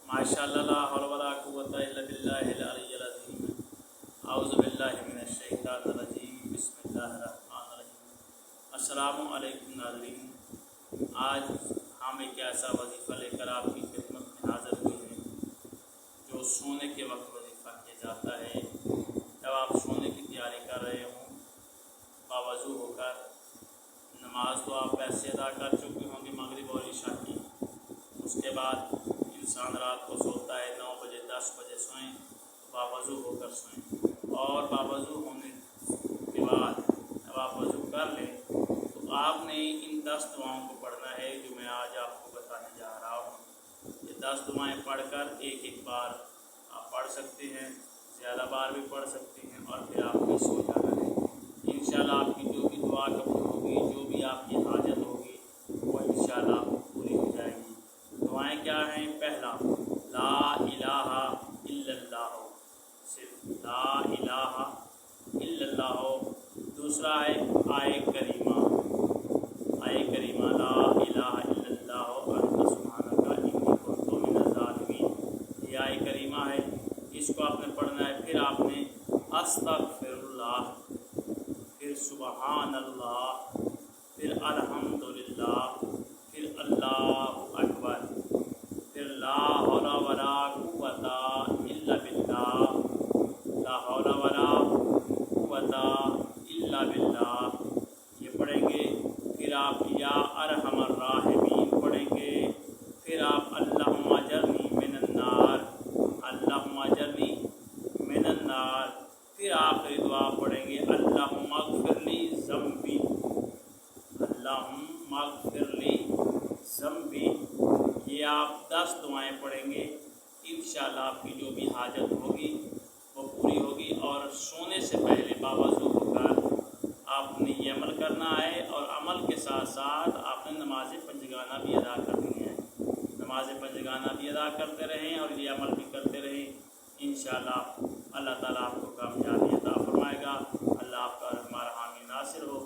माशाअल्लाह ला हौला वला कुव्वता इल्ला बिल्लाहिल अलिय्यिल अज़ीम। औज़ु बिल्लाहि मिनश शैतानिर रजीम। बिस्मिल्लाहिर रहमानिर रहीम। अस्सलामु अलैकुम नाज़रीन। आज हम एक ऐसा वजीफ़ा लेकर आपकी खिदमत में हाज़िर हुए हैं जो सोने के वक्त वजीफ़ा किया जाता है। जब आप सोने की तैयारी कर रहे हों, बावज़ू होकर नमाज तो आप वैसे अदा कर चुके होंगे मगरिब और इशा की। उसके बाद इंसान रात को सोता है 9 बजे 10 बजे सोएं तो बावज़ू होकर सोएं, और बावज़ू होने के बाद जब आप वज़ू कर लें तो आपने इन 10 दुआओं को पढ़ना है जो मैं आज आपको बताने जा रहा हूँ। ये 10 दुआएं पढ़कर एक एक बार आप पढ़ सकते हैं, ज़्यादा बार भी पढ़ सकते हैं, और फिर आपने सो जाना है। इंशाअल्लाह आपकी जो भी दुआ कबूल होगी, जो भी आपकी हाजत होगी, वो इंशाअल्लाह पूरी हो जाएगी। दुआएं क्या हैं? पहला, ला इलाहा इल्लल्लाह, सिर्फ ला इलाहा इल्लल्लाह। दूसरा है आए करीमा, आए करीमा ला इलाहा इल्लल्लाह अन्ता सुब्हानका इन्नी कुन्तु मिनज़ ज़ालिमीन। ये आए करीमा है, इसको आपने पढ़ना है। फिर आपने अस्तग़फिरुल्लाह, फिर सुबहानल्लाह, फिर अल्हम्दुलिल्लाह, फिर अल्लाहु अकबर, फिर ला हौला वला कुव्वता इल्ला बिल्लाह, ला हौला वला कुव्वता इल्ला बिल्लाह, ये पढ़ेंगे। फिर आप या अरहमर राहिमीन पढ़ेंगे। फिर आप अल्लाहुम्मा अजरनी मिनन नार, अल्लाहुम्मा अजरनी मिनन नार। फिर आखिरी दुआ पढ़ेंगे अल्लाहुम्मा अग़फ़िरली ज़म्बी, अल्लाहुम्मा अग़फ़िरली ज़म्बी। ये आप 10 दुआएं पढ़ेंगे, इंशाअल्लाह आपकी जो भी हाजत होगी वो पूरी होगी। और सोने से पहले बावज़ू होकर आपने ये अमल करना है, और अमल के साथ साथ आपने नमाज़ पंजगाना भी अदा करनी है। नमाज़ पंजगाना भी अदा करते रहें और ये अमल भी करते रहें। इंशाअल्लाह अल्लाह ताला आपको कामयाबी अता फरमाएगा। अल्लाह आपका हमारा हामी नासिर हो।